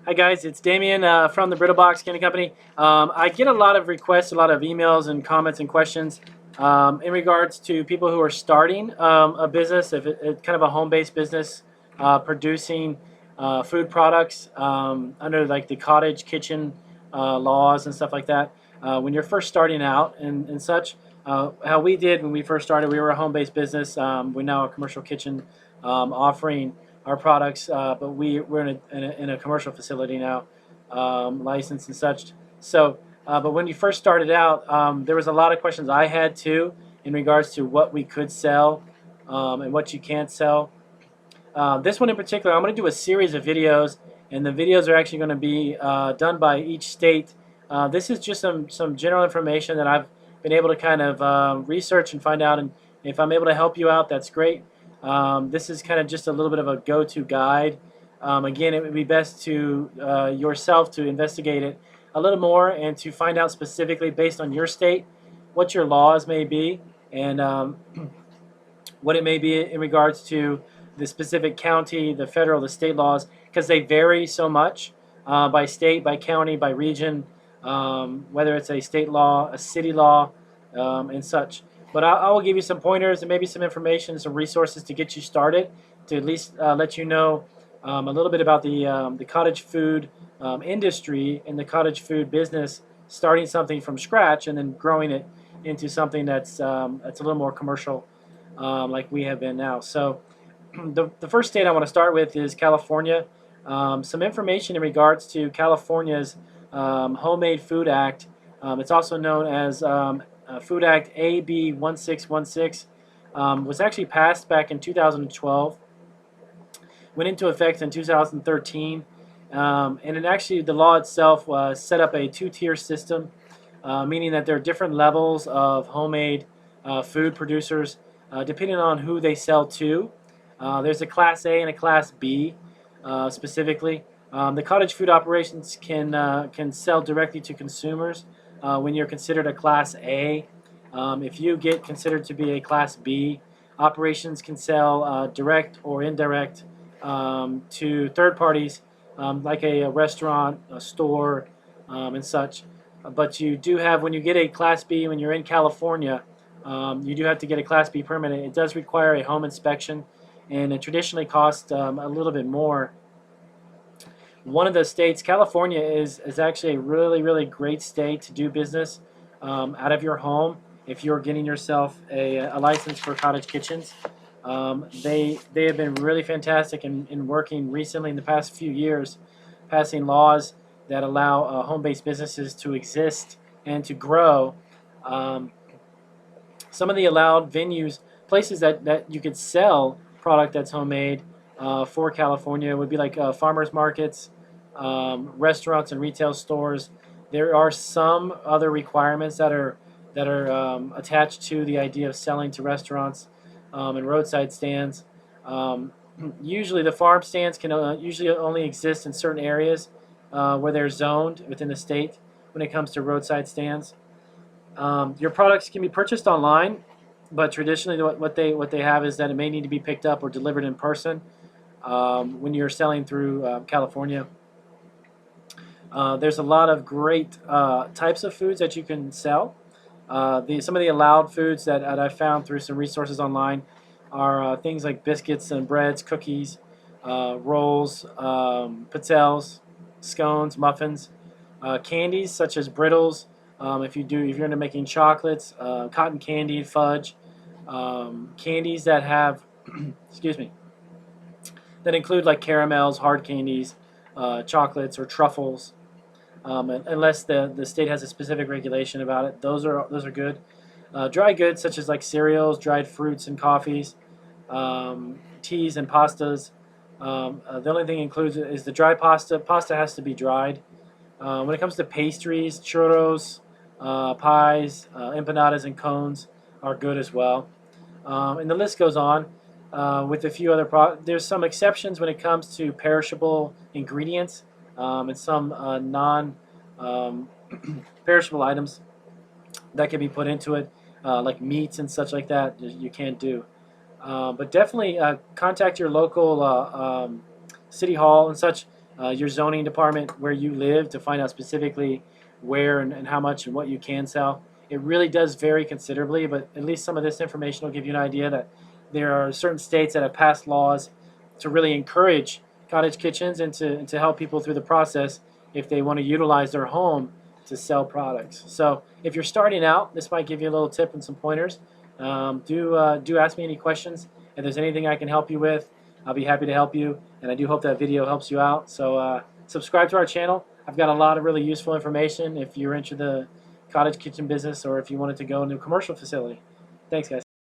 Hi guys, it's Damien from the Brittle Box Candy Company. I get a lot of requests, a lot of emails and comments and questions in regards to people who are starting a business, if it's kind of a home-based business, producing food products under like the cottage kitchen laws and stuff like that. When you're first starting out and such, how we did when we first started, we were a home-based business. We're now a commercial kitchen offering our products, but we're in a commercial facility now, licensed and such. So, but when you first started out, there was a lot of questions I had too in regards to what we could sell and what you can't sell. This one in particular, I'm going to do a series of videos, and the videos are actually going to be done by each state. This is just some general information that I've been able to kind of research and find out, and if I'm able to help you out, that's great. This is kind of just a little bit of a go-to guide. Again, it would be best to yourself to investigate it a little more and to find out specifically based on your state what your laws may be and what it may be in regards to the specific county, the federal, the state laws, because they vary so much by state, by county, by region, whether it's a state law, a city law, and such. But I will give you some pointers and maybe some information, some resources to get you started, to at least let you know a little bit about the cottage food industry and the cottage food business, starting something from scratch and then growing it into something that's a little more commercial, like we have been now. So the first state I want to start with is California. Some information in regards to California's Homemade Food Act. It's also known as Food Act AB 1616. Was actually passed back in 2012. Went into effect in 2013. And it actually, the law itself set up a two-tier system, meaning that there are different levels of homemade food producers depending on who they sell to. There's a Class A and a Class B specifically. The cottage food operations can sell directly to consumers when you're considered a Class A. If you get considered to be a Class B, operations can sell direct or indirect to third parties like a restaurant, a store, and such. But you do have, when you get a Class B, when you're in California, you do have to get a Class B permit. It does require a home inspection, and it traditionally costs a little bit more. One of the states, California, is actually a really great state to do business out of your home if you're getting yourself a license for cottage kitchens. They have been really fantastic in working recently in the past few years, passing laws that allow home-based businesses to exist and to grow. Some of the allowed venues, places that you could sell product that's homemade for California would be like farmers markets, restaurants and retail stores. There are some other requirements that are attached to the idea of selling to restaurants and roadside stands. Usually the farm stands can usually only exist in certain areas where they're zoned within the state when it comes to roadside stands. Your products can be purchased online, but traditionally what they have is that it may need to be picked up or delivered in person when you're selling through California. There's a lot of great types of foods that you can sell. Some of the allowed foods that I found through some resources online are things like biscuits and breads, cookies, rolls, pizzelles, scones, muffins, candies such as brittles. If you're into making chocolates, cotton candy, fudge, candies that have, excuse me, that include like caramels, hard candies, chocolates, or truffles. Unless the state has a specific regulation about it, those are good. Dry goods such as like cereals, dried fruits and coffees, teas and pastas. The only thing includes is the dry pasta. Pasta has to be dried. When it comes to pastries, churros, pies, empanadas, and cones are good as well. And the list goes on with a few other products. There's some exceptions when it comes to perishable ingredients and some non-perishable items that can be put into it, like meats and such like that. You can't do. But definitely contact your local city hall and such. your zoning department where you live to find out specifically where and how much and what you can sell. It really does vary considerably, but at least some of this information will give you an idea that there are certain states that have passed laws to really encourage cottage kitchens and to help people through the process if they want to utilize their home to sell products. So if you're starting out, this might give you a little tip and some pointers. Do ask me any questions. If there's anything I can help you with, I'll be happy to help you. And I do hope that video helps you out. So subscribe to our channel. I've got a lot of really useful information if you're into the cottage kitchen business or if you wanted to go into a commercial facility. Thanks, guys.